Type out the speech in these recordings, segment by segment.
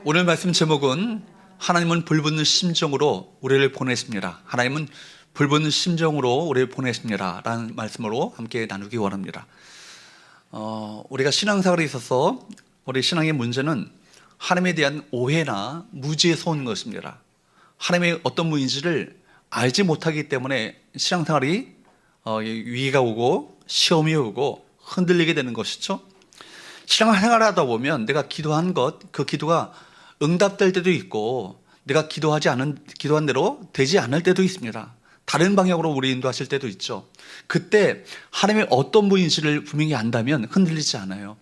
오늘 말씀 제목은 하나님은 불붙는 심정으로 우리를 보내십니다. 하나님은 불붙는 심정으로 우리를 보내십니다 라는 말씀으로 함께 나누기 원합니다. 우리가 신앙생활에 있어서 우리 신앙의 문제는 하나님에 대한 오해나 무지에서 온 것입니다. 하나님의 어떤 분인지를 알지 못하기 때문에 신앙생활이 위기가 오고 시험이 오고 흔들리게 되는 것이죠. 신앙생활을 하다 보면 내가 기도한 그 기도가 응답될 때도 있고 내가 기도한 대로 되지 않을 때도 있습니다. 다른 방향으로 우리 인도하실 때도 있죠. 그때 하나님의 어떤 분인지를 분명히 안다면 흔들리지 않아요.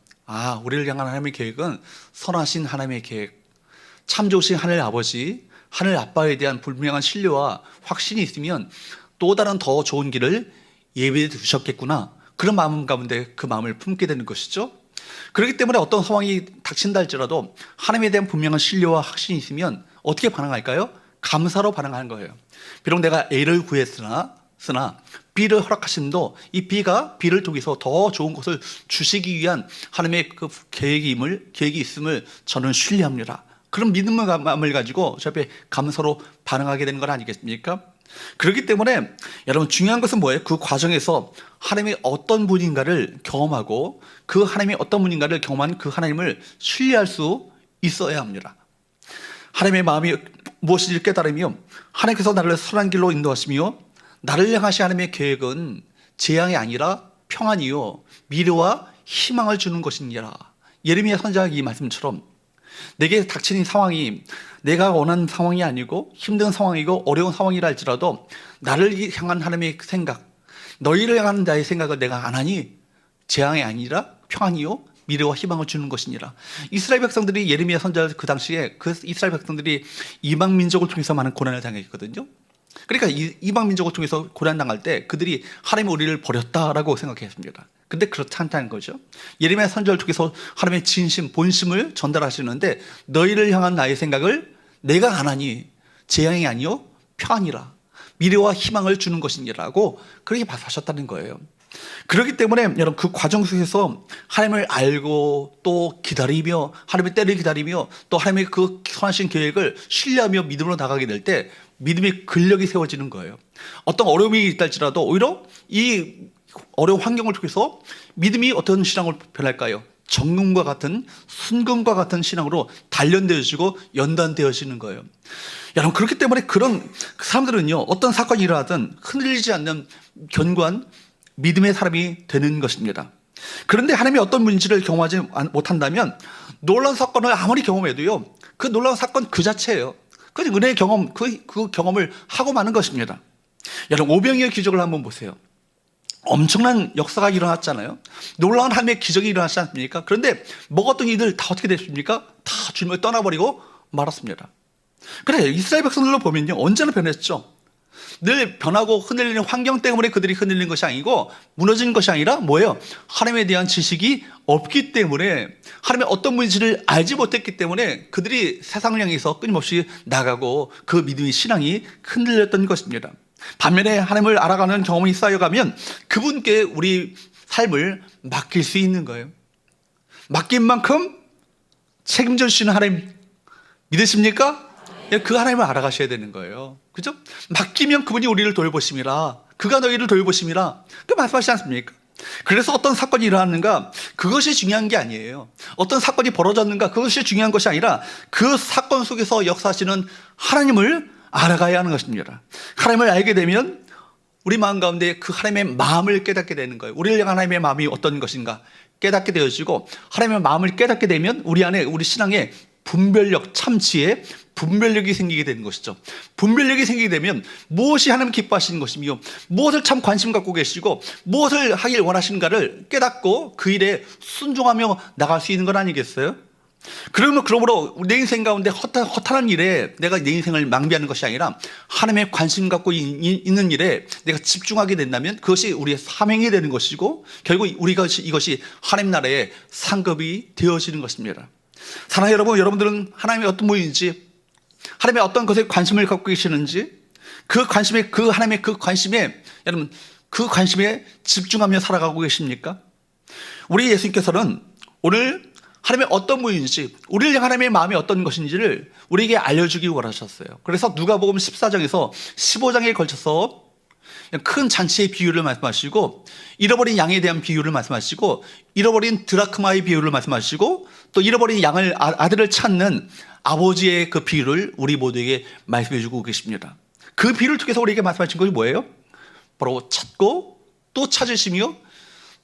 우리를 향한 하나님의 계획은 선하신 하나님의 계획, 참 좋으신 하늘 아버지, 하늘 아빠에 대한 분명한 신뢰와 확신이 있으면 또 다른 더 좋은 길을 예비해 두셨겠구나, 그런 마음 가운데 그 마음을 품게 되는 것이죠. 그렇기 때문에 어떤 상황이 닥친다 할지라도 하나님에 대한 분명한 신뢰와 확신이 있으면 어떻게 반응할까요? 감사로 반응하는 거예요. 비록 내가 A를 구했으나 B를 허락하심도 이 B를 통해서 더 좋은 것을 주시기 위한 하나님의 그 계획이 있음을 저는 신뢰합니다. 그런 믿음의 마음을 가지고 저 앞에 감사로 반응하게 되는 건 아니겠습니까? 그렇기 때문에 여러분, 중요한 것은 뭐예요? 그 과정에서 하나님이 어떤 분인가를 경험하고 그 하나님이 어떤 분인가를 경험한 그 하나님을 신뢰할 수 있어야 합니다. 하나님의 마음이 무엇인지 깨달으며 하나님께서 나를 선한 길로 인도하시며 나를 향하신 하나님의 계획은 재앙이 아니라 평안이요 미래와 희망을 주는 것이니라. 예레미야 선지자가 이 말씀처럼 내게 닥친 이 상황이 내가 원하는 상황이 아니고 힘든 상황이고 어려운 상황이라 할지라도 나를 향한 하나님의 생각, 너희를 향한 나의 생각을 내가 안 하니 재앙이 아니라 평안이요 미래와 희망을 주는 것이니라. 이스라엘 백성들이 예레미야 선지자 그 당시에 그 이스라엘 백성들이 이방 민족을 통해서 많은 고난을 당했거든요. 그러니까 이방 민족을 통해서 고난 당할 때 그들이 하나님이 우리를 버렸다라고 생각했습니다. 근데 그렇지 않다는 거죠. 예레미야 선지자를 통해서 하나님의 진심, 본심을 전달하시는데 너희를 향한 나의 생각을 내가 안 하니 재앙이 아니요 평안이라, 미래와 희망을 주는 것이니라고 그렇게 말씀하셨다는 거예요. 그렇기 때문에 여러분, 그 과정 속에서 하나님을 알고 또 기다리며 하나님의 때를 기다리며 또 하나님의 그 선하신 계획을 신뢰하며 믿음으로 나가게 될 때 믿음의 근력이 세워지는 거예요. 어떤 어려움이 있다 할지라도 오히려 이 어려운 환경을 통해서 믿음이 어떤 신앙으로 변할까요? 정금과 같은 순금과 같은 신앙으로 단련되어지고 연단되어지는 거예요. 여러분, 그렇기 때문에 그런 사람들은요, 어떤 사건이 일어나든 흔들리지 않는 견고한 믿음의 사람이 되는 것입니다. 그런데 하나님이 어떤 분인지를 경험하지 못한다면 놀라운 사건을 아무리 경험해도요, 그 놀라운 사건 그 자체예요. 그 은혜의 경험, 그 경험을 하고 마는 것입니다. 여러분, 오병이의 기적을 한번 보세요. 엄청난 역사가 일어났잖아요. 놀라운 하나님의 기적이 일어났지 않습니까? 그런데 먹었던 이들 다 어떻게 됐습니까? 다 주님을 떠나버리고 말았습니다. 그래, 이스라엘 백성들로 보면요, 언제나 변했죠. 늘 변하고 흔들리는 환경 때문에 그들이 흔들리는 것이 아니고 무너지는 것이 아니라 뭐예요? 하나님에 대한 지식이 없기 때문에, 하나님의 어떤 분인지를 알지 못했기 때문에 그들이 세상을 향해서 끊임없이 나가고 그 믿음의 신앙이 흔들렸던 것입니다. 반면에 하나님을 알아가는 경험이 쌓여가면 그분께 우리 삶을 맡길 수 있는 거예요. 맡긴 만큼 책임져 주시는 하나님 믿으십니까? 그 하나님을 알아가셔야 되는 거예요. 그죠? 맡기면 그분이 우리를 돌보심이라, 그가 너희를 돌보심이라, 그 말씀하시지 않습니까? 그래서 어떤 사건이 일어났는가, 그것이 중요한 게 아니에요. 어떤 사건이 벌어졌는가, 그것이 중요한 것이 아니라 그 사건 속에서 역사하시는 하나님을 알아가야 하는 것입니다. 하나님을 알게 되면 우리 마음 가운데 그 하나님의 마음을 깨닫게 되는 거예요. 우리를 향한 하나님의 마음이 어떤 것인가 깨닫게 되어지고, 하나님의 마음을 깨닫게 되면 우리 안에, 우리 신앙에 분별력, 참지에 분별력이 생기게 되는 것이죠. 분별력이 생기게 되면 무엇이 하나님 기뻐하시는 것이며 무엇을 참 관심 갖고 계시고 무엇을 하길 원하시는가를 깨닫고 그 일에 순종하며 나갈 수 있는 건 아니겠어요? 그러므로 내 인생 가운데 허탄한 일에 내가 내 인생을 낭비하는 것이 아니라 하나님의 관심 갖고 있는 일에 내가 집중하게 된다면 그것이 우리의 사명이 되는 것이고 결국 이것이 하나님 나라의 상급이 되어지는 것입니다. 사랑하는 여러분, 여러분들은 하나님의 어떤 분인지, 하나님의 어떤 것에 관심을 갖고 계시는지, 하나님의 그 관심에, 여러분, 그 관심에 집중하며 살아가고 계십니까? 우리 예수님께서는 오늘 하나님의 어떤 분인지, 우리를 향한 하나님의 마음이 어떤 것인지를 우리에게 알려주기 원하셨어요. 그래서 누가복음 14장에서 15장에 걸쳐서 큰 잔치의 비유를 말씀하시고, 잃어버린 양에 대한 비유를 말씀하시고, 잃어버린 드라크마의 비유를 말씀하시고, 또 잃어버린 양을 아들을 찾는 아버지의 그 비유를 우리 모두에게 말씀해 주고 계십니다. 그 비유를 통해서 우리에게 말씀하신 것이 뭐예요? 바로 찾고 또 찾으시며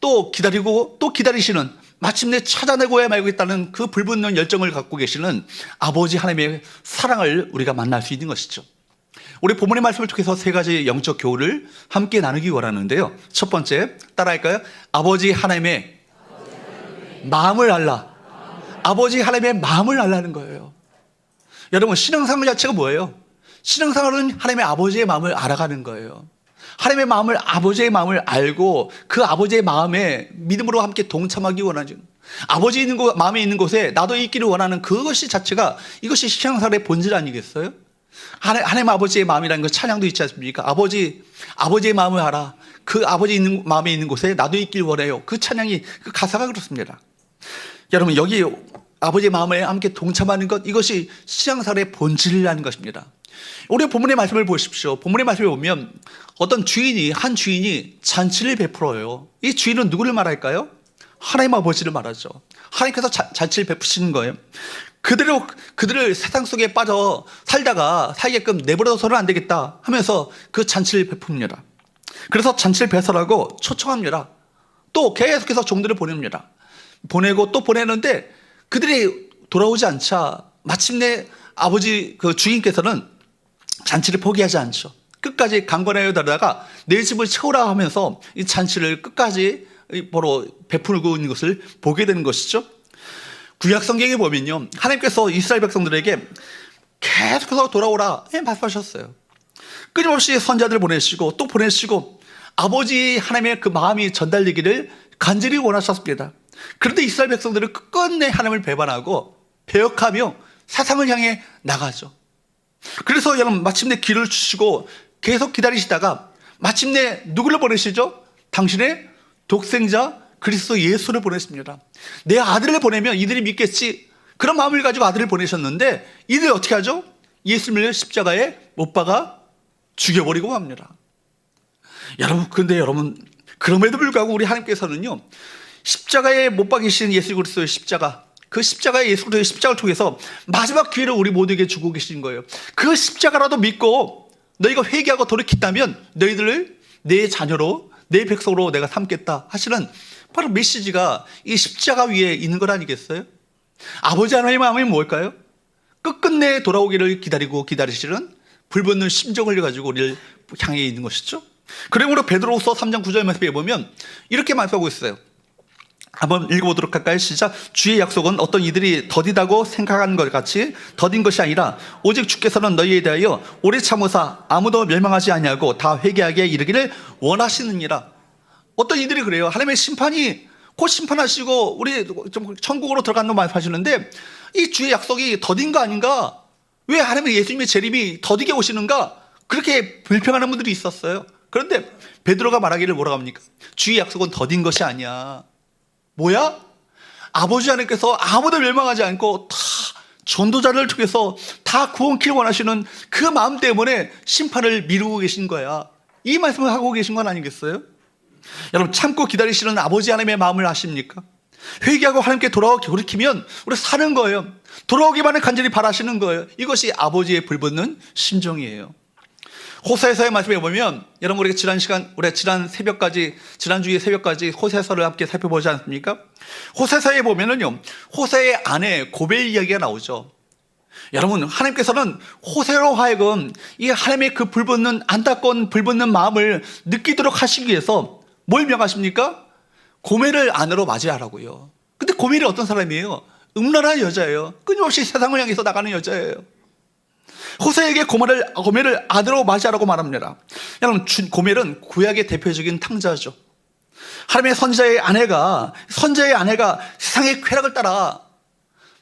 또 기다리고 또 기다리시는, 마침내 찾아내고야 말겠다는 그 불붙는 열정을 갖고 계시는 아버지 하나님의 사랑을 우리가 만날 수 있는 것이죠. 우리 본문의 말씀을 통해서 세 가지 영적 교훈을 함께 나누기 원하는데요. 첫 번째, 따라할까요? 아버지 하나님의 마음을 알라. 아버지 하나님의 마음을 알라는 거예요. 여러분, 신앙생활 자체가 뭐예요? 신앙생활은 하나님의 아버지의 마음을 알아가는 거예요. 하나님의 마음을, 아버지의 마음을 알고 그 아버지의 마음에 믿음으로 함께 동참하기 원하죠. 아버지 있는 곳, 마음에 있는 곳에 나도 있기를 원하는 그것이 자체가, 이것이 신앙생활의 본질 아니겠어요? 하나님 아버지의 마음이라는 거 찬양도 있지 않습니까? 아버지의 마음을 알아. 그 아버지 있는 마음에 있는 곳에 나도 있길 원해요. 그 찬양이, 그 가사가 그렇습니다. 여러분, 여기 아버지의 마음에 함께 동참하는 것, 이것이 신앙생활의 본질이라는 것입니다. 우리 본문의 말씀을 보십시오. 본문의 말씀을 보면 어떤 한 주인이 잔치를 베풀어요. 이 주인은 누구를 말할까요? 하나님 아버지를 말하죠. 하나님께서 잔치를 베푸시는 거예요. 그들을 세상 속에 빠져 살다가 살게끔 내버려둬서는 안 되겠다 하면서 그 잔치를 베풉니다. 그래서 잔치를 배설하고 초청합니다. 또 계속해서 종들을 보냅니다. 보내고 또 보내는데 그들이 돌아오지 않자 마침내 아버지 그 주인께서는 잔치를 포기하지 않죠. 끝까지 강권하여 다르다가 내 집을 채우라 하면서 이 잔치를 끝까지 바로 베풀고 있는 것을 보게 되는 것이죠. 구약 성경에 보면요, 하나님께서 이스라엘 백성들에게 계속해서 돌아오라 말씀하셨어요. 끊임없이 선자들을 보내시고 또 보내시고 아버지 하나님의 그 마음이 전달되기를 간절히 원하셨습니다. 그런데 이스라엘 백성들은 끝끝내 하나님을 배반하고 배역하며 세상을 향해 나가죠. 그래서 여러분, 마침내 길을 주시고 계속 기다리시다가 마침내 누구를 보내시죠? 당신의 독생자 그리스도 예수를 보냈습니다. 내 아들을 보내면 이들이 믿겠지, 그런 마음을 가지고 아들을 보내셨는데 이들이 어떻게 하죠? 예수님을 십자가에 못 박아 죽여버리고 합니다. 근데 여러분, 그럼에도 불구하고 우리 하나님께서는요, 십자가에 못 박이신 예수 그리스도의 십자가, 그 십자가의 예수 그리스도의 십자가를 통해서 마지막 기회를 우리 모두에게 주고 계신 거예요. 그 십자가라도 믿고 너희가 회개하고 돌이킨다면 너희들을 내 자녀로, 내 백성으로 내가 삼겠다 하시는 바로 메시지가 이 십자가 위에 있는 것 아니겠어요? 아버지 하나님의 마음이 뭘까요? 끝끝내 돌아오기를 기다리시는 불붙는 심정을 가지고 우리를 향해 있는 것이죠. 그러므로 베드로후서 3장 9절 말씀에 보면 이렇게 말씀하고 있어요. 한번 읽어보도록 할까요? 시작. 주의 약속은 어떤 이들이 더디다고 생각하는 것 같이 더딘 것이 아니라 오직 주께서는 너희에 대하여 오래 참으사 아무도 멸망하지 아니하고 다 회개하게 이르기를 원하시느니라. 어떤 이들이 그래요. 하나님의 심판이 곧 심판하시고 우리 좀 천국으로 들어간다고 말씀하시는데 이 주의 약속이 더딘 거 아닌가? 왜 하나님의 예수님의 재림이 더디게 오시는가? 그렇게 불평하는 분들이 있었어요. 그런데 베드로가 말하기를 뭐라고 합니까? 주의 약속은 더딘 것이 아니야. 뭐야? 아버지 하나님께서 아무도 멸망하지 않고 다 전도자를 통해서 다 구원키를 원하시는 그 마음 때문에 심판을 미루고 계신 거야. 이 말씀을 하고 계신 건 아니겠어요? 여러분, 참고 기다리시는 아버지 하나님의 마음을 아십니까? 회개하고 하나님께 돌이키면 우리 사는 거예요. 돌아오기만을 간절히 바라시는 거예요. 이것이 아버지의 불붙는 심정이에요. 호세아서의 말씀에 보면, 여러분, 우리가 지난주에 새벽까지 호세아서를 함께 살펴보지 않습니까? 호세아서에 보면은요, 호세의 아내 고벨 이야기가 나오죠. 여러분, 하나님께서는 호세로 하여금 이 하나님의 그 안타까운 불붙는 마음을 느끼도록 하시기 위해서 뭘 명하십니까? 고멜을 아내로 맞이하라고요. 근데 고멜이 어떤 사람이에요? 음란한 여자예요. 끊임없이 세상을 향해서 나가는 여자예요. 호세에게 고멜을 아내로 맞이하라고 말합니다. 여러분, 고멜은 구약의 대표적인 탕자죠. 하나님의 선자의 아내가 세상의 쾌락을 따라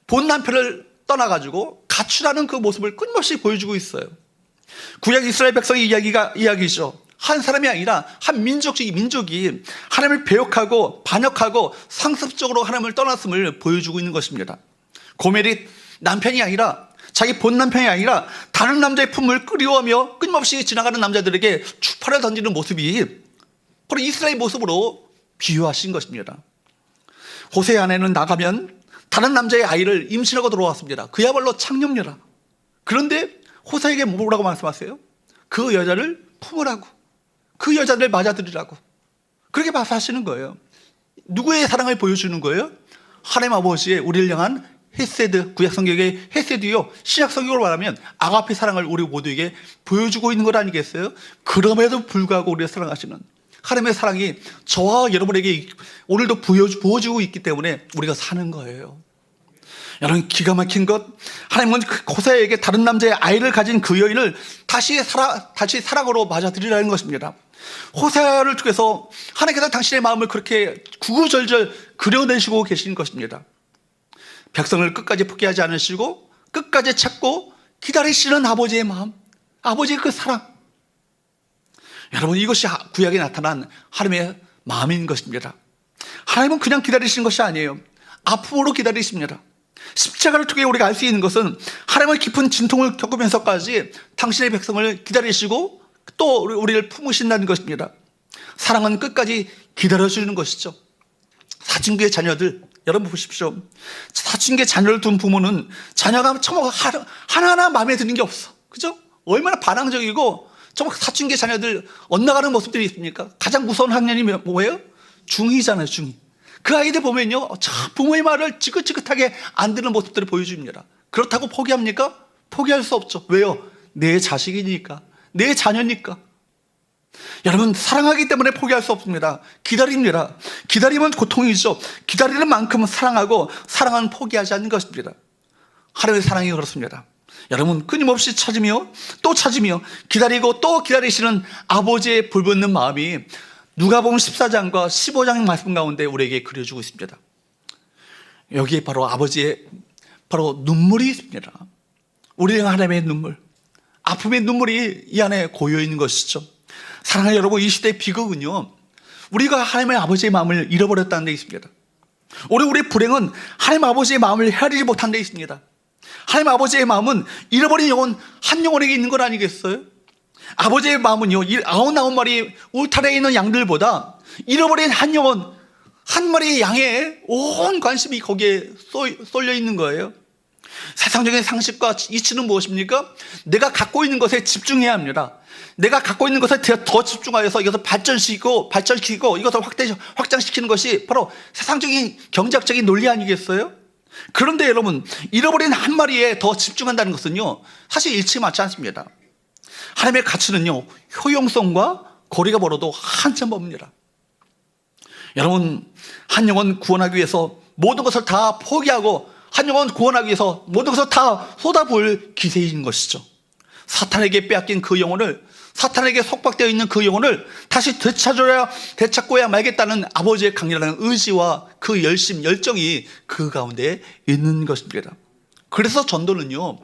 본 남편을 떠나가지고 가출하는 그 모습을 끊임없이 보여주고 있어요. 구약 이스라엘 백성의 이야기죠. 한 사람이 아니라 한 민족이 하나님을 배역하고 반역하고 상습적으로 하나님을 떠났음을 보여주고 있는 것입니다. 고멜이 남편이 아니라, 자기 본 남편이 아니라 다른 남자의 품을 끌어오며 끊임없이 지나가는 남자들에게 추파를 던지는 모습이 바로 이스라엘의 모습으로 비유하신 것입니다. 호세의 아내는 나가면 다른 남자의 아이를 임신하고 들어왔습니다. 그야말로 창녀입니다. 그런데 호세에게 뭐라고 말씀하세요? 그 여자를 품으라고, 그 여자를 맞아들이라고, 그렇게 말씀하시는 거예요. 누구의 사랑을 보여주는 거예요? 하나님 아버지의 우리를 향한 헤세드, 구약 성경의 헤세드요, 신약 성경으로 말하면 아가페 사랑을 우리 모두에게 보여주고 있는 것 아니겠어요? 그럼에도 불구하고 우리를 사랑하시는 하나님의 사랑이 저와 여러분에게 오늘도 부어주고 있기 때문에 우리가 사는 거예요. 여러분, 기가 막힌 것, 하나님은 호세에게 다른 남자의 아이를 가진 그 여인을 다시 사랑으로 맞아들이라는 것입니다. 호세를 통해서 하나님께서 당신의 마음을 그렇게 구구절절 그려내시고 계신 것입니다. 백성을 끝까지 포기하지 않으시고 끝까지 찾고 기다리시는 아버지의 마음, 아버지의 그 사랑. 여러분, 이것이 구약에 나타난 하나님의 마음인 것입니다. 하나님은 그냥 기다리시는 것이 아니에요. 아픔으로 기다리십니다. 십자가를 통해 우리가 알 수 있는 것은 하나님의 깊은 진통을 겪으면서까지 당신의 백성을 기다리시고 또 우리를 품으신다는 것입니다. 사랑은 끝까지 기다려주는 것이죠. 사춘기의 자녀들, 여러분 보십시오. 사춘기의 자녀를 둔 부모는 자녀가 정말 하나하나 마음에 드는 게 없어. 그죠? 얼마나 반항적이고 정말 사춘기의 자녀들 엇나가는 모습들이 있습니까? 가장 무서운 학년이 뭐예요? 중2잖아요, 중2. 그 아이들 보면요, 부모의 말을 지긋지긋하게 안 듣는 모습들을 보여줍니다. 그렇다고 포기합니까? 포기할 수 없죠. 왜요? 내 자식이니까, 내 자녀니까. 여러분, 사랑하기 때문에 포기할 수 없습니다. 기다립니다. 기다림은 고통이죠. 기다리는 만큼은 사랑하고, 사랑은 포기하지 않는 것입니다. 하나님의 사랑이 그렇습니다. 여러분, 끊임없이 찾으며 또 찾으며 기다리고 또 기다리시는 아버지의 불붙는 마음이 누가복음 14장과 15장 말씀 가운데 우리에게 그려주고 있습니다. 여기에 바로 아버지의 바로 눈물이 있습니다. 우리의 하나님의 눈물, 아픔의 눈물이 이 안에 고여 있는 것이죠. 사랑하는 여러분, 이 시대의 비극은요, 우리가 하나님의 아버지의 마음을 잃어버렸다는 데 있습니다. 우리의 불행은 하나님 아버지의 마음을 헤아리지 못한 데 있습니다. 하나님 아버지의 마음은 잃어버린 영혼 한 영혼에게 있는 것 아니겠어요? 아버지의 마음은요, 99마리 울타리에 있는 양들보다 잃어버린 한 영혼 한 마리의 양의 온 관심이 거기에 쏠려 있는 거예요. 세상적인 상식과 이치는 무엇입니까? 내가 갖고 있는 것에 집중해야 합니다. 내가 갖고 있는 것에 더 집중하여서 이것을 발전시키고 이것을 확장시키는 것이 바로 세상적인 경제학적인 논리 아니겠어요? 그런데 여러분, 잃어버린 한 마리에 더 집중한다는 것은요, 사실 일치 맞지 않습니다. 하나님의 가치는요, 효용성과 거리가 멀어도 한참 멉니다. 여러분, 한 영혼 구원하기 위해서 모든 것을 다 포기하고 한 영혼 구원하기 위해서 모든 것을 다 쏟아부을 기세인 것이죠. 사탄에게 빼앗긴 그 영혼을, 사탄에게 속박되어 있는 그 영혼을 다시 되찾고야 말겠다는 아버지의 강렬한 의지와 그 열심, 열정이 그 가운데 있는 것입니다. 그래서 전도는요,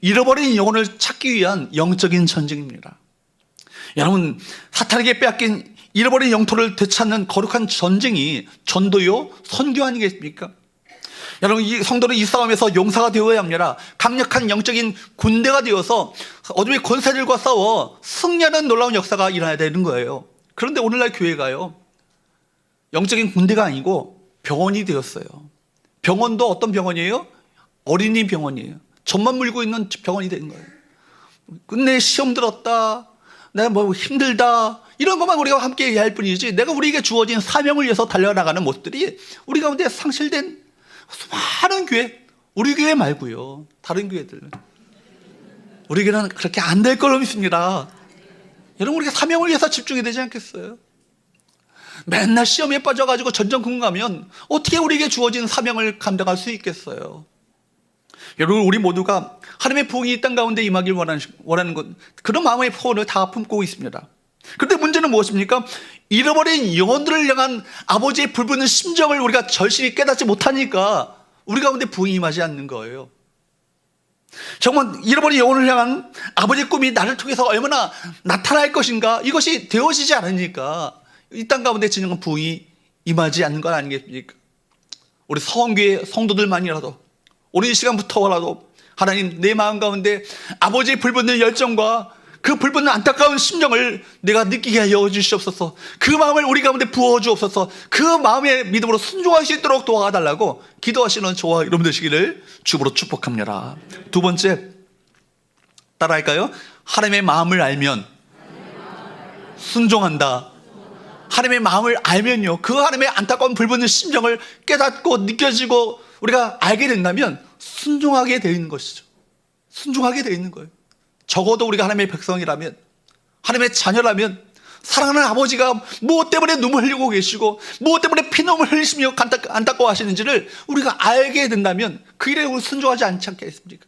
잃어버린 영혼을 찾기 위한 영적인 전쟁입니다. 여러분, 사탄에게 빼앗긴 잃어버린 영토를 되찾는 거룩한 전쟁이 전도요, 선교 아니겠습니까? 여러분, 이 성도는 이 싸움에서 용사가 되어야 합니다. 강력한 영적인 군대가 되어서 어둠의 권세들과 싸워 승리하는 놀라운 역사가 일어나야 되는 거예요. 그런데 오늘날 교회가요, 영적인 군대가 아니고 병원이 되었어요. 병원도 어떤 병원이에요? 어린이 병원이에요. 젖만 물고 있는 병원이 된 거예요. 끝내 시험 들었다, 내가 뭐 힘들다, 이런 것만 우리가 함께 얘기할 뿐이지, 내가 우리에게 주어진 사명을 위해서 달려나가는 모습들이 우리 가운데 상실된 수많은 교회, 우리 교회 말고요, 다른 교회들, 우리 교회는 그렇게 안 될 걸로 믿습니다. 여러분, 우리가 사명을 위해서 집중해야 되지 않겠어요? 맨날 시험에 빠져가지고 전전긍긍하면 어떻게 우리에게 주어진 사명을 감당할 수 있겠어요? 여러분, 우리 모두가 하나님의 부흥이 이 땅 가운데 임하길 원하는 것, 그런 마음의 소원을 다 품고 있습니다. 그런데 문제는 무엇입니까? 잃어버린 영혼들을 향한 아버지의 불붙는 심정을 우리가 절실히 깨닫지 못하니까 우리 가운데 부흥이 임하지 않는 거예요. 정말 잃어버린 영혼을 향한 아버지의 꿈이 나를 통해서 얼마나 나타날 것인가, 이것이 되어지지 않으니까 이 땅 가운데 진정한 부흥이 임하지 않는 건 아니겠습니까? 우리 서원교회 성도들만이라도 오늘 이 시간부터라도 하나님, 내 마음 가운데 아버지의 불붙는 열정과 그 불붙는 안타까운 심정을 내가 느끼게 하여 주시옵소서. 그 마음을 우리 가운데 부어 주옵소서. 그 마음의 믿음으로 순종할 수 있도록 도와달라고 기도하시는 저와 여러분 되시기를 주으로 축복합니다. 두 번째, 따라할까요? 하나님의 마음을 알면 순종한다. 하나님의 마음을 알면요, 그 하나님의 안타까운 불붙는 심정을 깨닫고 느껴지고 우리가 알게 된다면 순종하게 되어 있는 것이죠. 순종하게 되어 있는 거예요. 적어도 우리가 하나님의 백성이라면, 하나님의 자녀라면, 사랑하는 아버지가 무엇 때문에 눈물 흘리고 계시고 무엇 때문에 피눈물 흘리시며 안타까워 하시는지를 우리가 알게 된다면 그 일에 우리 순종하지 않지 않겠습니까?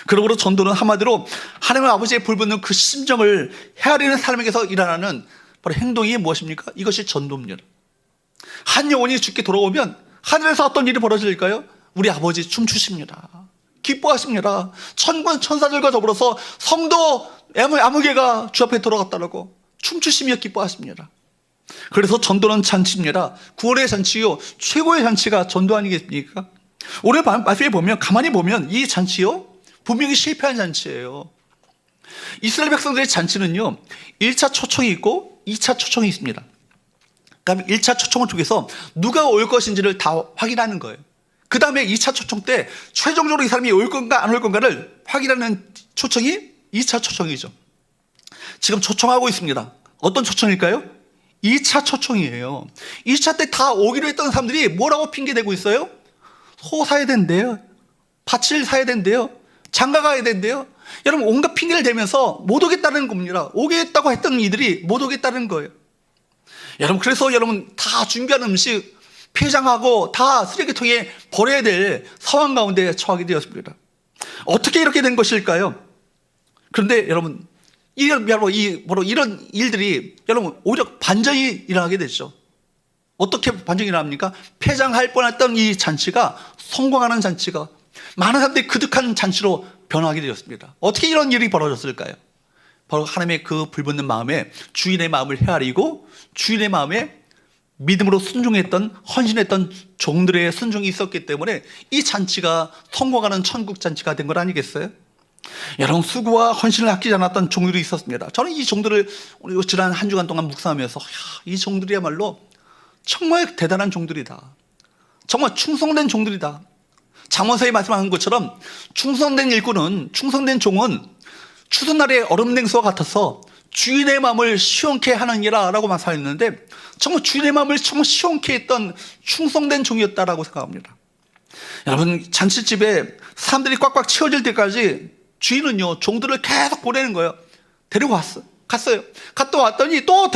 그러므로 전도는 한마디로 하나님 아버지의 불붙는 그 심정을 헤아리는 사람에게서 일어나는 바로 행동이 무엇입니까? 이것이 전도입니다. 한 영혼이 죽게 돌아오면 하늘에서 어떤 일이 벌어질까요? 우리 아버지 춤추십니다. 기뻐하십니다. 천군 천사들과 더불어서 성도 아무개가 주 앞에 돌아갔다라고 춤추시며 기뻐하십니다. 그래서 전도는 잔치입니다. 구원의 잔치요, 최고의 잔치가 전도 아니겠습니까? 오늘 말씀에 보면, 가만히 보면 이 잔치요, 분명히 실패한 잔치예요. 이스라엘 백성들의 잔치는요, 1차 초청이 있고 2차 초청이 있습니다. 그러니까 1차 초청을 통해서 누가 올 것인지를 다 확인하는 거예요. 그 다음에 2차 초청 때 최종적으로 이 사람이 올 건가 안 올 건가를 확인하는 초청이 2차 초청이죠. 지금 초청하고 있습니다. 어떤 초청일까요? 2차 초청이에요. 2차 때 다 오기로 했던 사람들이 뭐라고 핑계대고 있어요? 소 사야 된대요. 밭을 사야 된대요. 장가 가야 된대요. 여러분, 온갖 핑계를 대면서 못 오겠다는 겁니다. 오겠다고 했던 이들이 못 오겠다는 거예요. 여러분, 그래서 여러분 다 준비한 음식 폐장하고 다 쓰레기통에 버려야 될 상황 가운데 처하게 되었습니다. 어떻게 이렇게 된 것일까요? 그런데 여러분, 바로 이런 일들이 여러분 오히려 반전이 일어나게 되죠. 어떻게 반전이 일어납니까? 폐장할 뻔했던 이 잔치가 성공하는 잔치가 많은 사람들이 그득한 잔치로 변하게 되었습니다. 어떻게 이런 일이 벌어졌을까요? 바로 하나님의 그 불붙는 마음에 주인의 마음을 헤아리고 주인의 마음에 믿음으로 순종했던, 헌신했던 종들의 순종이 있었기 때문에 이 잔치가 성공하는 천국 잔치가 된 것 아니겠어요? 여러분, 수고와 헌신을 아끼지 않았던 종들이 있었습니다. 저는 이 종들을 우리 지난 한 주간 동안 묵상하면서 이 종들이야말로 정말 대단한 종들이다. 정말 충성된 종들이다. 잠언서에 말씀하는 것처럼 충성된 일꾼은, 충성된 종은 추수날의 얼음 냉수와 같아서 주인의 마음을 시원케 하느니라 라고 말씀했는데, 정말 주인의 마음을 정말 시원케 했던 충성된 종이었다라고 생각합니다. 여러분, 잔치집에 사람들이 꽉꽉 채워질 때까지 주인은요, 종들을 계속 보내는 거예요. 데리고 갔어요. 갔다 왔더니 또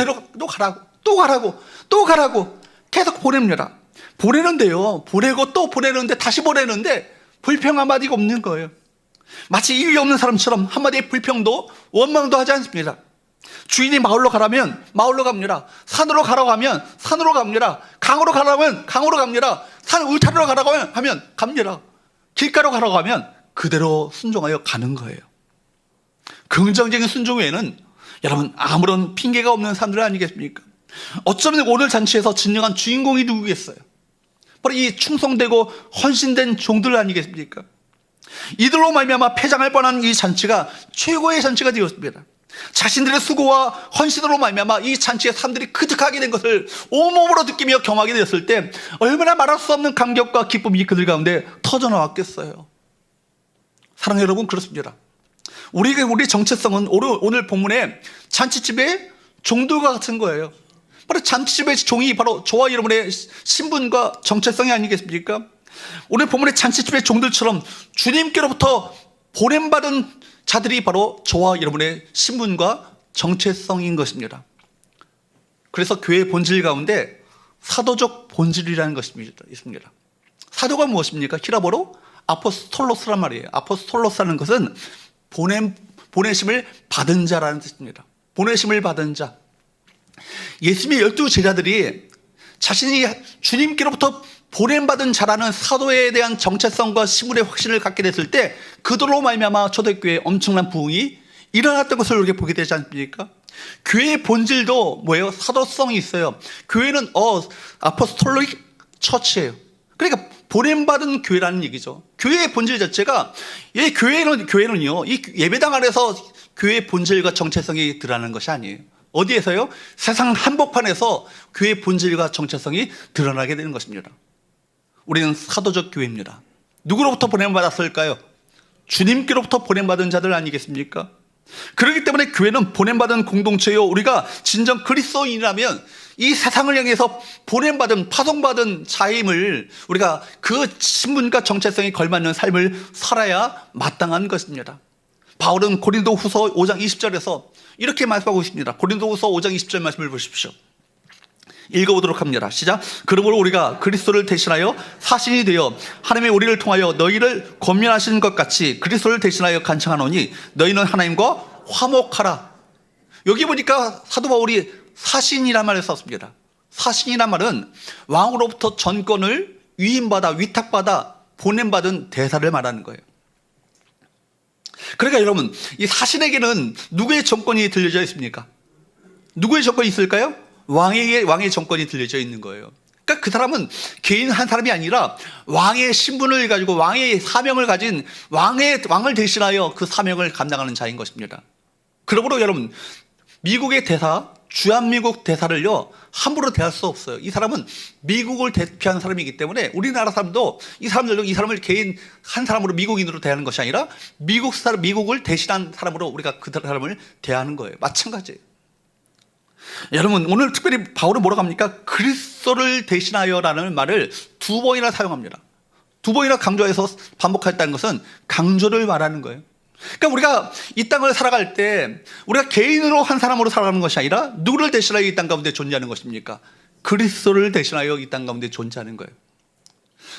가라고 계속 보냅니다. 보내는데요, 보내고 또 보내는데 다시 보내는데 불평 한마디가 없는 거예요. 마치 이유 없는 사람처럼 한마디의 불평도 원망도 하지 않습니다. 주인이 마을로 가라면 마을로 갑니다. 산으로 가라고 하면 산으로 갑니다. 강으로 가라면 강으로 갑니다. 산 울타리로 가라고 하면 갑니다. 길가로 가라고 하면 그대로 순종하여 가는 거예요. 긍정적인 순종 외에는 여러분 아무런 핑계가 없는 사람들 아니겠습니까? 어쩌면 오늘 잔치에서 진정한 주인공이 누구겠어요? 바로 이 충성되고 헌신된 종들 아니겠습니까? 이들로 말미암아 폐장할 뻔한 이 잔치가 최고의 잔치가 되었습니다. 자신들의 수고와 헌신으로 말미암아 이 잔치에 사람들이 그득하게 된 것을 온몸으로 느끼며 경험하게 되었을 때 얼마나 말할 수 없는 감격과 기쁨이 그들 가운데 터져나왔겠어요. 사랑하는 여러분, 그렇습니다. 우리 정체성은 오늘 본문의 잔치집의 종들과 같은 거예요. 바로 잔치집의 종이 바로 저와 여러분의 신분과 정체성이 아니겠습니까? 오늘 본문의 잔치집의 종들처럼 주님께로부터 보냄받은 자들이 바로 저와 여러분의 신분과 정체성인 것입니다. 그래서 교회의 본질 가운데 사도적 본질이라는 것이 있습니다. 사도가 무엇입니까? 히라보로 아포스톨로스란 말이에요. 아포스톨로스라는 것은 보내심을 받은 자라는 뜻입니다. 보내심을 받은 자. 예수님의 12 제자들이 자신이 주님께로부터 보냄받은 자라는 사도에 대한 정체성과 시물의 확신을 갖게 됐을 때 그들로 말미암아 초대교회에 엄청난 부흥이 일어났던 것을 우리가 보게 되지 않습니까? 교회의 본질도 뭐예요? 사도성이 있어요. 교회는 아포스톨릭 처치예요. 그러니까 보냄받은 교회라는 얘기죠. 교회의 본질 자체가 교회는요, 이 예배당 안에서 교회의 본질과 정체성이 드러나는 것이 아니에요. 어디에서요? 세상 한복판에서 교회의 본질과 정체성이 드러나게 되는 것입니다. 우리는 사도적 교회입니다. 누구로부터 보냄받았을까요? 주님께로부터 보냄받은 자들 아니겠습니까? 그렇기 때문에 교회는 보냄받은 공동체요. 우리가 진정 그리스도인이라면 이 세상을 향해서 보냄받은, 파송받은 자임을 우리가 그 신분과 정체성에 걸맞는 삶을 살아야 마땅한 것입니다. 바울은 고린도후서 5장 20절에서 이렇게 말씀하고 있습니다. 고린도후서 5장 20절 말씀을 보십시오. 읽어보도록 합니다. 시작. 그러므로 우리가 그리스도를 대신하여 사신이 되어 하나님의 우리를 통하여 너희를 권면하시는 것 같이 그리스도를 대신하여 간청하노니 너희는 하나님과 화목하라. 여기 보니까 사도 바울이 사신이란 말을 썼습니다. 사신이란 말은 왕으로부터 전권을 위임받아 위탁받아 보냄받은 대사를 말하는 거예요. 그러니까 여러분, 이 사신에게는 누구의 정권이 들려져 있습니까? 누구의 정권이 있을까요? 왕의 정권이 들려져 있는 거예요. 그러니까 그 사람은 개인 한 사람이 아니라 왕의 신분을 가지고 왕의 사명을 가진 왕을 대신하여 그 사명을 감당하는 자인 것입니다. 그러므로 여러분, 미국의 대사, 주한미국 대사를요 함부로 대할 수 없어요. 이 사람은 미국을 대표하는 사람이기 때문에 우리나라 사람도 이 사람을 개인 한 사람으로 미국인으로 대하는 것이 아니라 미국을 대신한 사람으로 우리가 그 사람을 대하는 거예요. 마찬가지예요. 여러분, 오늘 특별히 바울은 뭐라고 합니까? 그리스도를 대신하여라는 말을 2번이나 사용합니다. 2번이나 강조해서 반복했다는 것은 강조를 말하는 거예요. 그러니까 우리가 이 땅을 살아갈 때 우리가 개인으로 한 사람으로 살아가는 것이 아니라 누구를 대신하여 이 땅 가운데 존재하는 것입니까? 그리스도를 대신하여 이 땅 가운데 존재하는 거예요.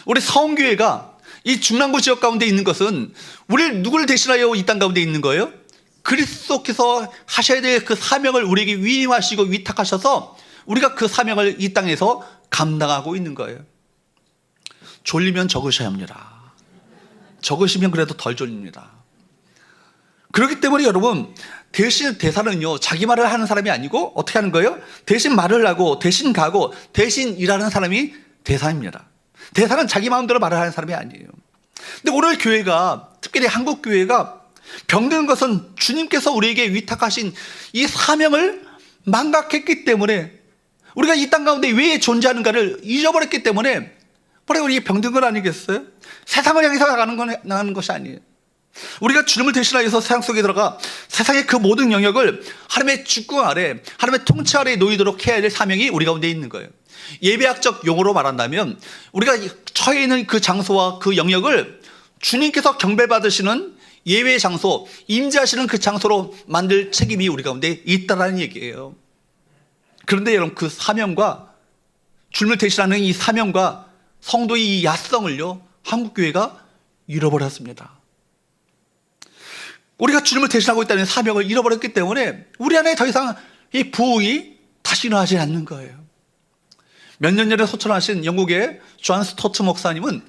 우리 성교회가 이 중랑구 지역 가운데 있는 것은 우리를 누구를 대신하여 이 땅 가운데 있는 거예요? 그리스도께서 하셔야 될 그 사명을 우리에게 위임하시고 위탁하셔서 우리가 그 사명을 이 땅에서 감당하고 있는 거예요. 졸리면 적으셔야 합니다. 적으시면 그래도 덜 졸립니다. 그렇기 때문에 여러분, 대신 대사는요 자기 말을 하는 사람이 아니고 어떻게 하는 거예요? 대신 말을 하고 대신 가고 대신 일하는 사람이 대사입니다. 대사는 자기 마음대로 말을 하는 사람이 아니에요. 근데 오늘 교회가, 특별히 한국 교회가 병드는 것은 주님께서 우리에게 위탁하신 이 사명을 망각했기 때문에, 우리가 이 땅 가운데 왜 존재하는가를 잊어버렸기 때문에 바로 우리 병든 건 아니겠어요? 세상을 향해서 나가는 것이 아니에요. 우리가 주님을 대신하여서 세상 속에 들어가 세상의 그 모든 영역을 하나님의 주권 아래, 하나님의 통치 아래에 놓이도록 해야 될 사명이 우리 가운데 있는 거예요. 예배학적 용어로 말한다면 우리가 처해 있는 그 장소와 그 영역을 주님께서 경배받으시는 예외 장소, 임재하시는 그 장소로 만들 책임이 우리 가운데 있다라는 얘기예요. 그런데 여러분, 그 사명과 주님을 대신하는 이 사명과 성도의 이 야성을요 한국교회가 잃어버렸습니다. 우리가 주님을 대신하고 있다는 사명을 잃어버렸기 때문에 우리 안에 더 이상 이 부흥이 다시 일어나지 않는 거예요. 몇 년 전에 소천하신 영국의 존 스토트 목사님은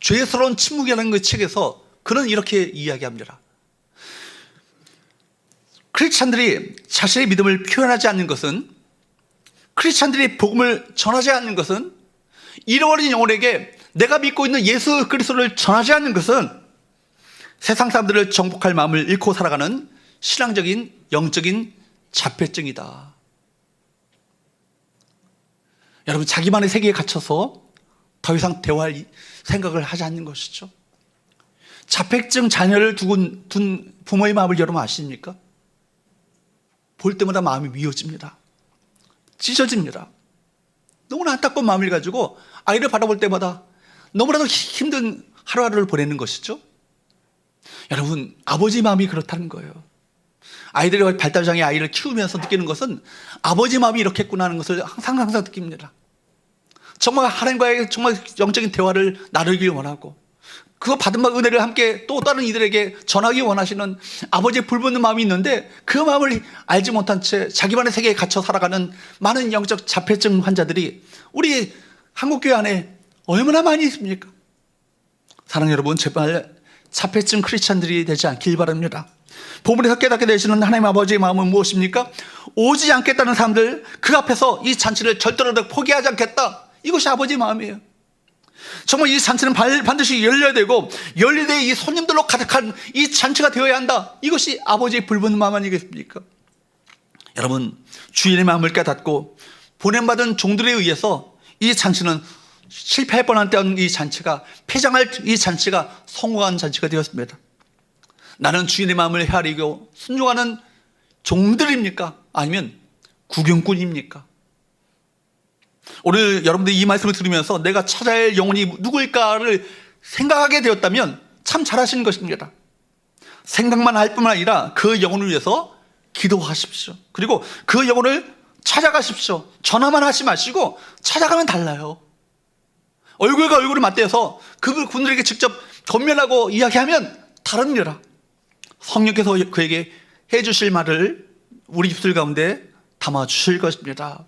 죄스러운 침묵이라는 그 책에서 그는 이렇게 이야기합니다. 크리스찬들이 자신의 믿음을 표현하지 않는 것은, 크리스찬들이 복음을 전하지 않는 것은, 잃어버린 영혼에게 내가 믿고 있는 예수 그리스도를 전하지 않는 것은 세상 사람들을 정복할 마음을 잃고 살아가는 신앙적인 영적인 자폐증이다. 여러분, 자기만의 세계에 갇혀서 더 이상 대화할 생각을 하지 않는 것이죠. 자폐증 자녀를 둔 부모의 마음을 여러분 아십니까? 볼 때마다 마음이 미어집니다. 찢어집니다. 너무나 안타까운 마음을 가지고 아이를 바라볼 때마다 너무나도 힘든 하루하루를 보내는 것이죠. 여러분, 아버지 마음이 그렇다는 거예요. 아이들의 발달장애 아이를 키우면서 느끼는 것은 아버지 마음이 이렇겠구나 하는 것을 항상 느낍니다. 정말 하나님과의 정말 영적인 대화를 나누길 원하고, 그 받은 은혜를 함께 또 다른 이들에게 전하기 원하시는 아버지의 불붙는 마음이 있는데, 그 마음을 알지 못한 채 자기만의 세계에 갇혀 살아가는 많은 영적 자폐증 환자들이 우리 한국교회 안에 얼마나 많이 있습니까? 사랑하는 여러분, 제발 자폐증 크리스찬들이 되지 않길 바랍니다. 본문에서 깨닫게 되시는 하나님 아버지의 마음은 무엇입니까? 오지 않겠다는 사람들, 그 앞에서 이 잔치를 절대로 포기하지 않겠다. 이것이 아버지의 마음이에요. 정말 이 잔치는 반드시 열려야 되고, 열릴 때 이 손님들로 가득한 이 잔치가 되어야 한다. 이것이 아버지의 불붙는 마음 아니겠습니까? 여러분, 주인의 마음을 깨닫고 보냄받은 종들에 의해서 이 잔치는 실패할 뻔한 때는 이 잔치가, 폐장할 이 잔치가 성공한 잔치가 되었습니다. 나는 주인의 마음을 헤아리고 순종하는 종들입니까? 아니면 구경꾼입니까? 오늘 여러분들이 이 말씀을 들으면서 내가 찾아야 할 영혼이 누구일까를 생각하게 되었다면 참 잘하시는 것입니다. 생각만 할 뿐만 아니라 그 영혼을 위해서 기도하십시오. 그리고 그 영혼을 찾아가십시오. 전화만 하지 마시고 찾아가면 달라요. 얼굴과 얼굴을 맞대서 그분들에게 직접 건면하고 이야기하면 다릅니다. 성령께서 그에게 해주실 말을 우리 입술 가운데 담아주실 것입니다.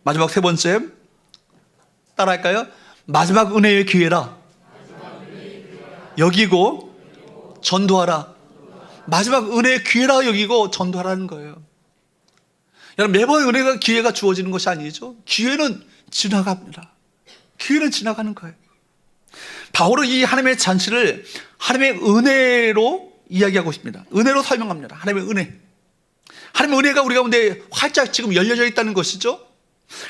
마지막 세 번째, 따라할까요? 마지막 은혜의 기회라 여기고 전도하라. 마지막 은혜의 기회라 여기고 전도하라는 거예요. 여러분, 매번 은혜가 기회가 주어지는 것이 아니죠. 기회는 지나갑니다. 기회는 지나가는 거예요. 바울은 이 하나님의 잔치를 하나님의 은혜로 이야기하고 있습니다. 은혜로 설명합니다. 하나님의 은혜. 하나님의 은혜가 우리 가운데 활짝 지금 열려져 있다는 것이죠.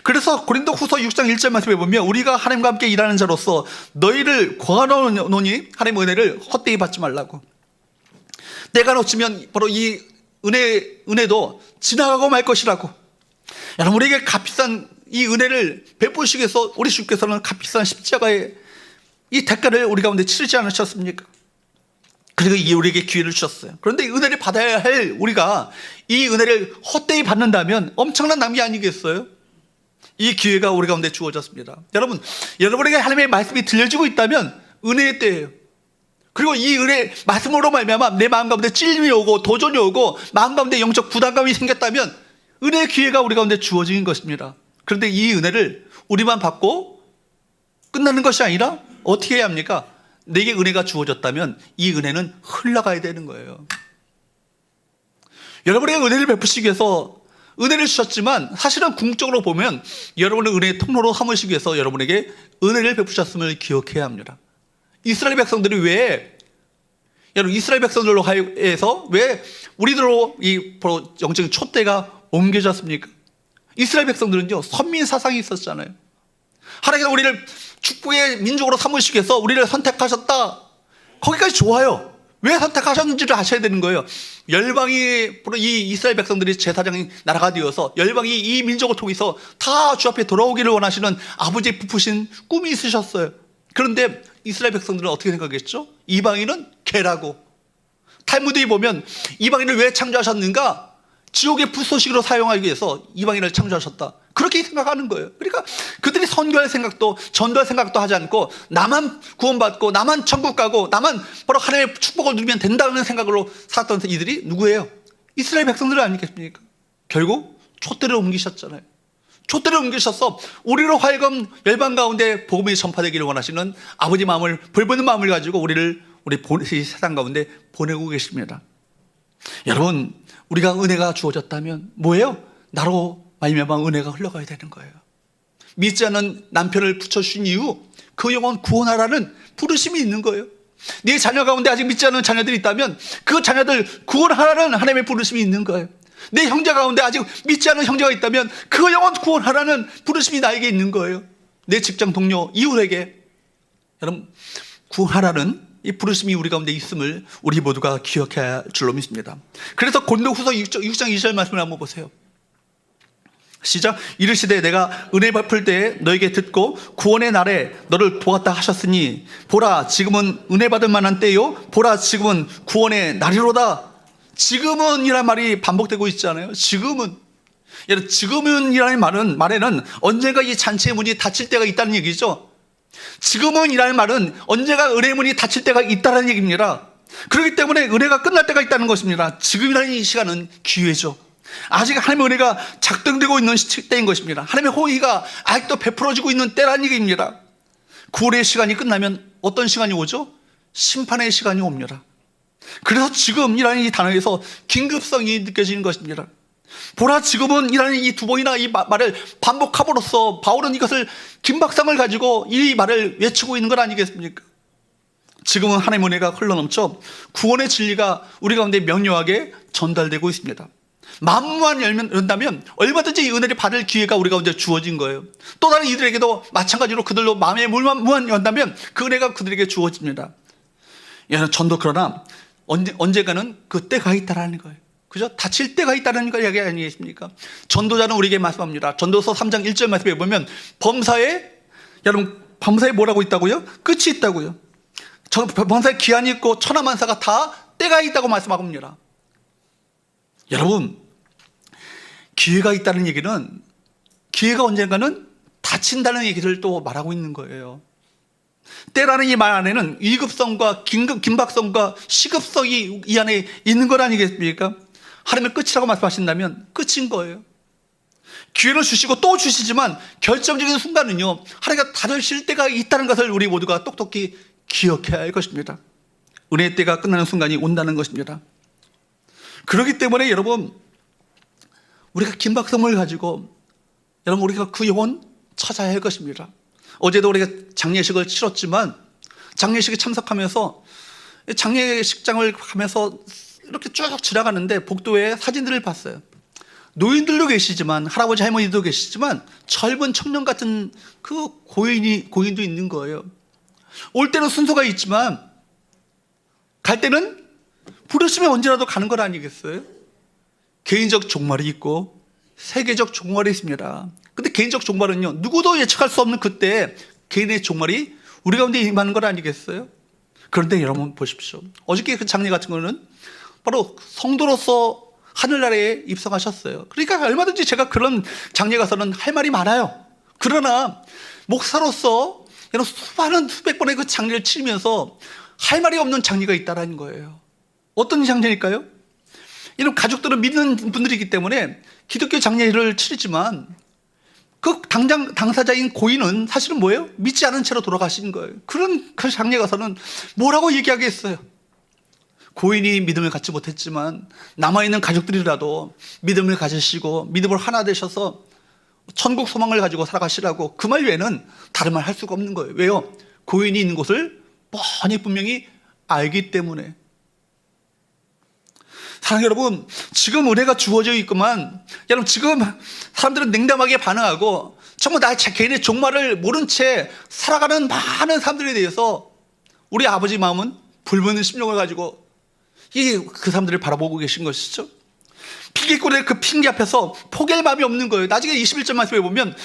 그래서 고린도후서 6장 1절 말씀에 보면 우리가 하나님과 함께 일하는 자로서 너희를 고하노니 하나님의 은혜를 헛되이 받지 말라고. 때가 놓치면 바로 이 은혜도 지나가고 말 것이라고. 여러분, 우리에게 값비싼 이 은혜를 베푸시기 위해서 우리 주께서는 값비싼 십자가의 이 대가를 우리 가운데 치르지 않으셨습니까? 그리고 우리에게 기회를 주셨어요. 그런데 이 은혜를 받아야 할 우리가 이 은혜를 헛되이 받는다면 엄청난 낭비 아니겠어요? 이 기회가 우리 가운데 주어졌습니다. 여러분에게 하나님의 말씀이 들려지고 있다면 은혜의 때예요. 그리고 이 은혜 말씀으로 말미암아 내 마음 가운데 찔림이 오고 도전이 오고 마음 가운데 영적 부담감이 생겼다면 은혜의 기회가 우리 가운데 주어진 것입니다. 그런데 이 은혜를 우리만 받고 끝나는 것이 아니라 어떻게 해야 합니까? 내게 은혜가 주어졌다면 이 은혜는 흘러가야 되는 거예요. 여러분에게 은혜를 베푸시기 위해서 은혜를 주셨지만 사실은 궁극적으로 보면 여러분의 은혜의 통로로 삼으시기 위해서 여러분에게 은혜를 베푸셨음을 기억해야 합니다. 이스라엘 백성들이 여러분 이스라엘 백성들로 해서 왜 우리들로 이 바로 영적인 촛대가 옮겨졌습니까? 이스라엘 백성들은요, 선민 사상이 있었잖아요. 하나님께서 우리를 축복의 민족으로 삼으시기 위해서 우리를 선택하셨다. 거기까지 좋아요. 왜 선택하셨는지를 아셔야 되는 거예요. 열방이 바로 이 이스라엘 백성들이 제사장이 나라가 되어서 열방이 이 민족을 통해서 다 주 앞에 돌아오기를 원하시는 아버지의 부푸신 꿈이 있으셨어요. 그런데 이스라엘 백성들은 어떻게 생각했죠? 이방인은 개라고. 탈무드에 보면 이방인을 왜 창조하셨는가? 지옥의 불쏘시개로 사용하기 위해서 이방인을 창조하셨다. 그렇게 생각하는 거예요. 그러니까 그들이 선교할 생각도 전도할 생각도 하지 않고 나만 구원받고 나만 천국 가고 나만 바로 하나님의 축복을 누리면 된다는 생각으로 살았던 이들이 누구예요? 이스라엘 백성들 아니겠습니까? 결국 촛대를 옮기셨잖아요. 촛대를 옮기셔서 우리로 하여금 열방 가운데 복음이 전파되기를 원하시는 아버지 마음을, 불붙는 마음을 가지고 우리 세상 가운데 보내고 계십니다. 여러분, 우리가 은혜가 주어졌다면 뭐예요? 나로 말미암아 은혜가 흘러가야 되는 거예요. 믿지 않는 남편을 붙여주신 이유, 그 영혼 구원하라는 부르심이 있는 거예요. 네 자녀 가운데 아직 믿지 않는 자녀들이 있다면 그 자녀들 구원하라는 하나님의 부르심이 있는 거예요. 내 형제 가운데 아직 믿지 않는 형제가 있다면 그 영혼 구원하라는 부르심이 나에게 있는 거예요. 내 직장 동료, 이웃에게 여러분 구원하라는 이 부르심이 우리 가운데 있음을 우리 모두가 기억해야 할 줄로 믿습니다. 그래서 고린도후서 6장 2절 말씀을 한번 보세요. 시작. 이르시되 내가 은혜 베풀 때에 너에게 듣고 구원의 날에 너를 보았다 하셨으니 보라 지금은 은혜 받을 만한 때요 보라 지금은 구원의 날이로다. 지금은 이란 말이 반복되고 있잖아요. 지금은. 여러분, 지금은 이라는 말에는 언젠가 이 잔치의 문이 닫힐 때가 있다는 얘기죠. 지금은 이라는 말은 언제가 은혜의 문이 닫힐 때가 있다는 얘기입니다. 그렇기 때문에 은혜가 끝날 때가 있다는 것입니다. 지금이라는 이 시간은 기회죠. 아직 하나님의 은혜가 작동되고 있는 때인 것입니다. 하나님의 호의가 아직도 베풀어지고 있는 때라는 얘기입니다. 구원의 시간이 끝나면 어떤 시간이 오죠? 심판의 시간이 옵니다. 그래서 지금이라는 이 단어에서 긴급성이 느껴지는 것입니다. 보라, 지금은 이라는 이 두 번이나 이 말을 반복함으로써 바울은 이것을 긴박성을 가지고 이 말을 외치고 있는 것 아니겠습니까? 지금은 하나님의 은혜가 흘러넘쳐 구원의 진리가 우리 가운데 명료하게 전달되고 있습니다. 마음만 열다면 얼마든지 이 은혜를 받을 기회가 우리 가운데 주어진 거예요. 또 다른 이들에게도 마찬가지로 그들로 마음의 문만 연다면 그 은혜가 그들에게 주어집니다. 전도 그러나 언젠가는 그 때가 있다라는 거예요. 그죠? 다칠 때가 있다는 거 이야기 아니겠습니까? 전도자는 우리에게 말씀합니다. 전도서 3장 1절 말씀에 보면 범사에 뭐라고 있다고요? 끝이 있다고요. 범사에 기한이 있고 천하만사가 다 때가 있다고 말씀합니다. 여러분, 기회가 있다는 얘기는 기회가 언젠가는 닫힌다는 얘기를 또 말하고 있는 거예요. 때라는 이 말 안에는 위급성과 긴박성과 시급성이 이 안에 있는 것 아니겠습니까? 하나님의 끝이라고 말씀하신다면 끝인 거예요. 기회를 주시고 또 주시지만 결정적인 순간은요, 하나님가 닫으실 때가 있다는 것을 우리 모두가 똑똑히 기억해야 할 것입니다. 은혜의 때가 끝나는 순간이 온다는 것입니다. 그렇기 때문에 여러분, 우리가 긴박성을 가지고 우리가 그 영혼 찾아야 할 것입니다. 어제도 우리가 장례식을 치렀지만 장례식에 참석하면서 장례식장을 가면서 이렇게 쭉 지나가는데 복도에 사진들을 봤어요. 노인들도 계시지만 할아버지 할머니도 계시지만 젊은 청년 같은 그 고인도 있는 거예요. 올 때는 순서가 있지만 갈 때는 부르시면 언제라도 가는 것 아니겠어요? 개인적 종말이 있고 세계적 종말이 있습니다. 근데 개인적 종말은요, 누구도 예측할 수 없는 그때 개인의 종말이 우리 가운데 임하는 것 아니겠어요? 그런데 여러분 보십시오. 어저께 그 장례 같은 거는 바로 성도로서 하늘나라에 입성하셨어요. 그러니까 얼마든지 제가 그런 장례 가서는 할 말이 많아요. 그러나 목사로서 수많은 수백 번의 그 장례를 치르면서 할 말이 없는 장례가 있다는 거예요. 어떤 장례일까요? 이런 가족들은 믿는 분들이기 때문에 기독교 장례를 치르지만 그 당사자인 고인은 사실은 뭐예요? 믿지 않은 채로 돌아가신 거예요. 그런 그 장례 가서는 뭐라고 얘기하겠어요? 고인이 믿음을 갖지 못했지만 남아있는 가족들이라도 믿음을 가지시고 믿음으로 하나 되셔서 천국 소망을 가지고 살아가시라고, 그 말 외에는 다른 말 할 수가 없는 거예요. 왜요? 고인이 있는 곳을 뻔히 분명히 알기 때문에. 사랑하는 여러분, 지금 은혜가 주어져 있구만. 여러분, 지금 사람들은 냉담하게 반응하고 정말 나의 개인의 종말을 모른 채 살아가는 많은 사람들에 대해서 우리 아버지 마음은 불붙는 심령을 가지고 그 사람들을 바라보고 계신 것이죠. 피기꾼의 그 핑계 앞에서 포기할 마음이 없는 거예요. 나중에 21절 말씀에 보면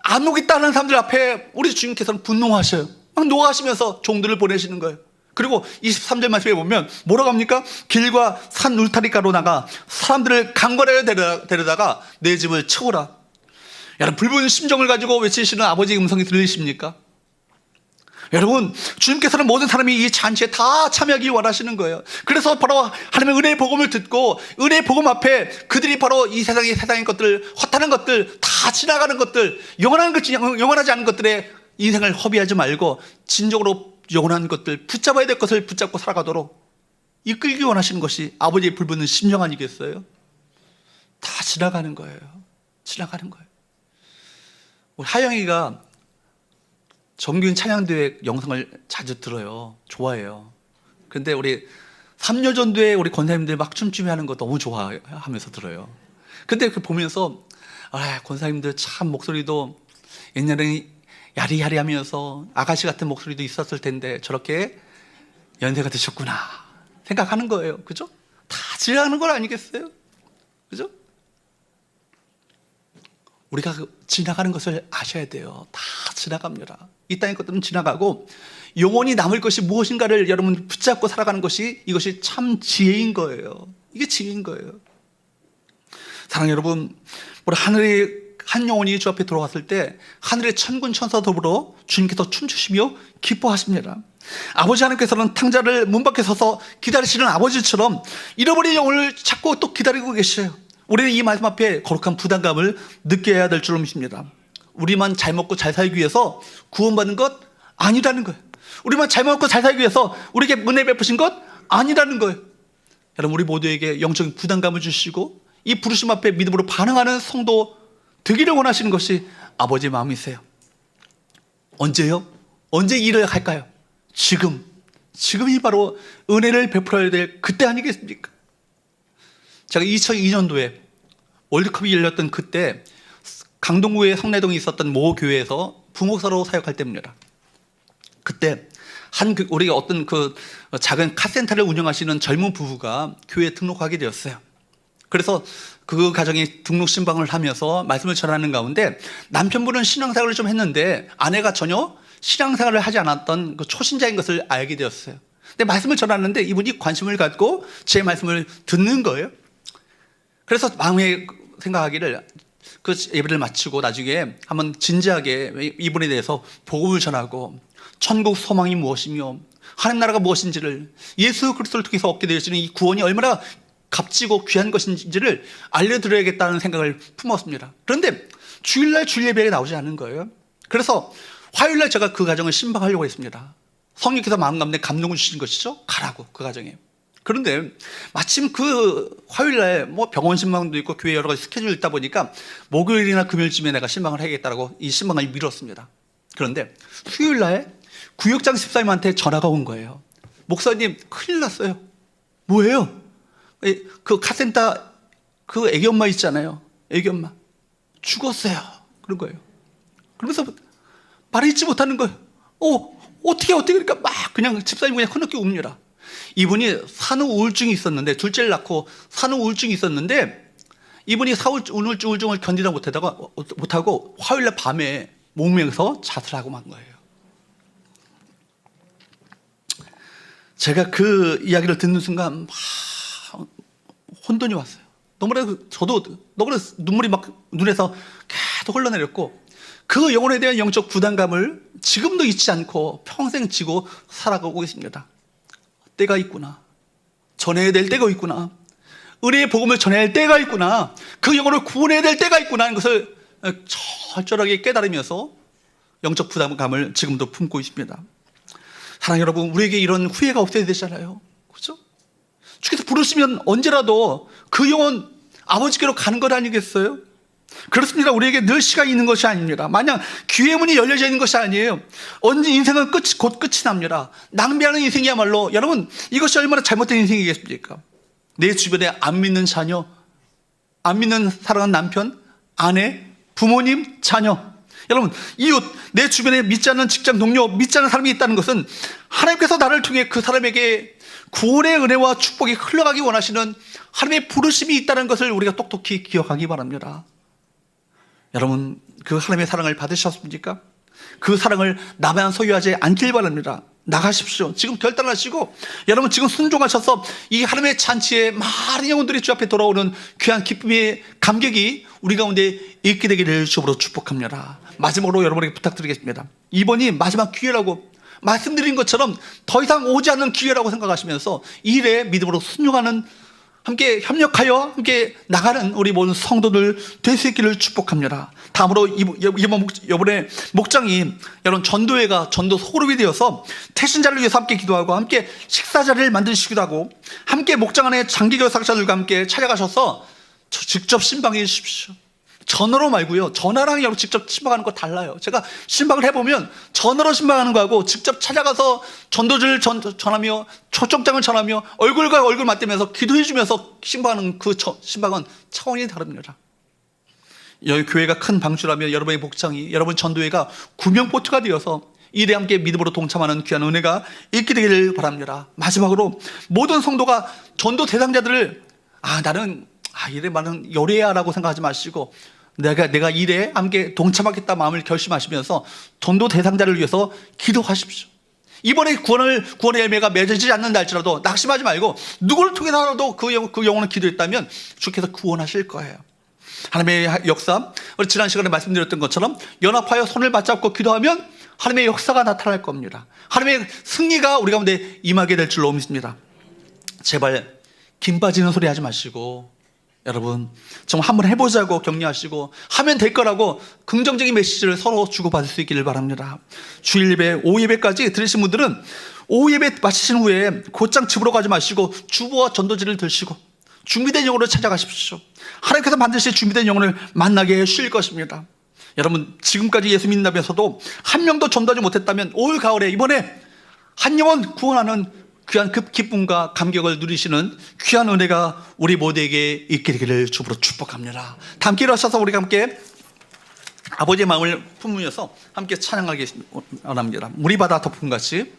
안 오겠다는 사람들 앞에 우리 주님께서는 분노하셔요. 막 노하시면서 종들을 보내시는 거예요. 그리고 23절 말씀에 보면 뭐라고 합니까? 길과 산 울타리가로 나가 사람들을 강거하여 데려다가 내 집을 채우라. 여러분, 불붙는 심정을 가지고 외치시는 아버지의 음성이 들리십니까? 여러분, 주님께서는 모든 사람이 이 잔치에 다 참여하기 원하시는 거예요. 그래서 바로 하나님의 은혜의 복음을 듣고 은혜의 복음 앞에 그들이 바로 이 세상의 것들, 허탄한 것들, 다 지나가는 것들, 영원하지 않은 것들에 인생을 허비하지 말고 진정으로 영원한 것들, 붙잡아야 될 것을 붙잡고 살아가도록 이끌기 원하시는 것이 아버지의 불붙는 심령 아니겠어요? 다 지나가는 거예요. 지나가는 거예요. 우리 하영이가 정규인 찬양대회 영상을 자주 들어요. 좋아해요. 근데 우리 3년 전도에 우리 권사님들 막 춤추며 하는 거 너무 좋아하면서 들어요. 근데 그 보면서 권사님들 참 목소리도 옛날에 야리야리 하면서 아가씨 같은 목소리도 있었을 텐데 저렇게 연세가 드셨구나 생각하는 거예요. 그죠? 다 지나가는 건 아니겠어요? 그죠? 우리가 지나가는 것을 아셔야 돼요. 다 지나갑니다. 이 땅의 것들은 지나가고 영원히 남을 것이 무엇인가를 여러분 붙잡고 살아가는 것이, 이것이 참 지혜인 거예요. 이게 지혜인 거예요. 사랑하는 여러분, 우리 하늘의 한 영혼이 주 앞에 들어왔을 때 하늘의 천군 천사 더불어 주님께서 춤추시며 기뻐하십니다. 아버지 하나님께서는 탕자를 문 밖에 서서 기다리시는 아버지처럼 잃어버린 영혼을 찾고 또 기다리고 계셔요. 우리는 이 말씀 앞에 거룩한 부담감을 느껴야 될 줄로 믿습니다. 우리만 잘 먹고 잘 살기 위해서 구원받는 것 아니라는 거예요. 우리만 잘 먹고 잘 살기 위해서 우리에게 은혜 베푸신 것 아니라는 거예요. 여러분, 우리 모두에게 영적인 부담감을 주시고 이 부르심 앞에 믿음으로 반응하는 성도 되기를 원하시는 것이 아버지의 마음이세요. 언제요? 언제 일을 할까요? 지금이 바로 은혜를 베풀어야 될 그때 아니겠습니까? 제가 2002년도에 월드컵이 열렸던 그때 강동구에 성내동에 있었던 모 교회에서 부목사로 사역할 때입니다. 그때 우리가 어떤 그 작은 카센터를 운영하시는 젊은 부부가 교회에 등록하게 되었어요. 그래서 그 가정이 등록 신방을 하면서 말씀을 전하는 가운데 남편분은 신앙생활을 좀 했는데 아내가 전혀 신앙생활을 하지 않았던 그 초신자인 것을 알게 되었어요. 근데 말씀을 전하는데 이분이 관심을 갖고 제 말씀을 듣는 거예요. 그래서 마음에 생각하기를 그 예배를 마치고 나중에 한번 진지하게 이분에 대해서 복음을 전하고 천국 소망이 무엇이며 하나님 나라가 무엇인지를 예수 그리스도를 통해서 얻게 되어지는 이 구원이 얼마나 값지고 귀한 것인지를 알려드려야겠다는 생각을 품었습니다. 그런데 주일날 주일 예배에 나오지 않은 거예요. 그래서 화요일날 제가 그 가정을 신방하려고 했습니다. 성령께서 마음 가운데 감동을 주신 것이죠. 가라고, 그 가정에. 그런데 마침 그 화요일날 뭐 병원 신방도 있고 교회 여러 가지 스케줄이 있다 보니까 목요일이나 금요일쯤에 내가 신방을 해야겠다고 이 신방을 미뤘습니다. 그런데 수요일날 구역장 집사님한테 전화가 온 거예요. 목사님, 큰일 났어요. 뭐예요? 그 카센터 그 애기 엄마 있잖아요. 애기 엄마 죽었어요. 그런 거예요. 그러면서 말을 잊지 못하는 거예요. 어떻게 그러니까 막 그냥 집사님 그냥 커놓게 웁니다. 이분이 산후 우울증이 있었는데, 둘째를 낳고 산후 우울증이 있었는데 이분이 우울증을 견디다 못하고 화요일날 밤에 목매서 자살하고 만 거예요. 제가 그 이야기를 듣는 순간 혼돈이 왔어요. 저도 너무나 눈물이 막 눈에서 계속 흘러내렸고, 그 영혼에 대한 영적 부담감을 지금도 잊지 않고 평생 지고 살아가고 있습니다. 때가 있구나. 전해야 될 때가 있구나. 은혜의 복음을 전해야 할 때가 있구나. 그 영혼을 구원해야 될 때가 있구나 하는 것을 철저하게 깨달으면서 영적 부담감을 지금도 품고 있습니다. 사랑하는 여러분, 우리에게 이런 후회가 없어야 되잖아요. 그렇죠? 주께서 부르시면 언제라도 그 영혼 아버지께로 가는 것 아니겠어요? 그렇습니다. 우리에게 늘 시간이 있는 것이 아닙니다. 마냥 기회의 문이 열려져 있는 것이 아니에요. 언제 인생은 곧 끝이 납니다. 낭비하는 인생이야말로, 여러분, 이것이 얼마나 잘못된 인생이겠습니까? 내 주변에 안 믿는 자녀, 안 믿는 사랑하는 남편, 아내, 부모님, 자녀, 여러분, 이웃, 내 주변에 믿지 않는 직장 동료, 믿지 않는 사람이 있다는 것은 하나님께서 나를 통해 그 사람에게 구원의 은혜와 축복이 흘러가기 원하시는 하나님의 부르심이 있다는 것을 우리가 똑똑히 기억하기 바랍니다. 여러분, 그 하나님의 사랑을 받으셨습니까? 그 사랑을 나만 소유하지 않길 바랍니다. 나가십시오. 지금 결단하시고, 여러분 지금 순종하셔서 이 하나님의 잔치에 많은 영혼들이 주 앞에 돌아오는 귀한 기쁨의 감격이 우리 가운데 있게 되기를 주로 축복합니다. 마지막으로 여러분에게 부탁드리겠습니다. 이번이 마지막 기회라고 말씀드린 것처럼 더 이상 오지 않는 기회라고 생각하시면서 이 일에 믿음으로 순종하는, 함께 협력하여 함께 나가는 우리 모든 성도들 될 수 있기를 축복합니다. 다음으로 이번에 목장이 여러분 전도회가 전도 소그룹이 되어서 태신자를 위해서 함께 기도하고 함께 식사 자리를 만드시기도 하고 함께 목장 안에 장기교회 사역자들과 함께 찾아가셔서 직접 신방해 주십시오. 전화로 말고요. 전화랑 여러분 직접 신방하는 거 달라요. 제가 신방을 해보면 전화로 신방하는 거하고 직접 찾아가서 전도지를 전하며 초청장을 전하며 얼굴과 얼굴 맞대면서 기도해주면서 신방하는 그 신방은 차원이 다릅니다. 여기 교회가 큰 방주라면 여러분의 목장이, 여러분 전도회가 구명보트가 되어서 일에 함께 믿음으로 동참하는 귀한 은혜가 있게 되기를 바랍니다. 마지막으로 모든 성도가 전도 대상자들을 나는 일에 많은 요래야라고 생각하지 마시고 내가 일에 함께 동참하겠다 마음을 결심하시면서 전도 대상자를 위해서 기도하십시오. 이번에 구원의 열매가 맺어지지 않는다 할지라도 낙심하지 말고 누구를 통해서라도 그 영혼을 기도했다면 주께서 구원하실 거예요. 하나님의 역사, 우리 지난 시간에 말씀드렸던 것처럼 연합하여 손을 맞잡고 기도하면 하나님의 역사가 나타날 겁니다. 하나님의 승리가 우리 가운데 임하게 될 줄로 믿습니다. 제발 김 빠지는 소리 하지 마시고 여러분 정말 한번 해보자고 격려하시고 하면 될 거라고 긍정적인 메시지를 서로 주고받을 수 있기를 바랍니다. 주일 예배, 오후 예배까지 들으신 분들은 오후 예배 마치신 후에 곧장 집으로 가지 마시고 주보와 전도지를 들시고 준비된 영혼으로 찾아가십시오. 하나님께서 반드시 준비된 영혼을 만나게 해주실 것입니다. 여러분 지금까지 예수 믿는다면서도 한 명도 전도하지 못했다면 올 가을에 이번에 한 영혼 구원하는 귀한 그 기쁨과 감격을 누리시는 귀한 은혜가 우리 모두에게 있게 되기를 주부로 축복합니다. 다 함께 일어서서 우리가 함께 아버지의 마음을 품으면서 함께 찬양하기 원합니다. 물이 바다 덮음같이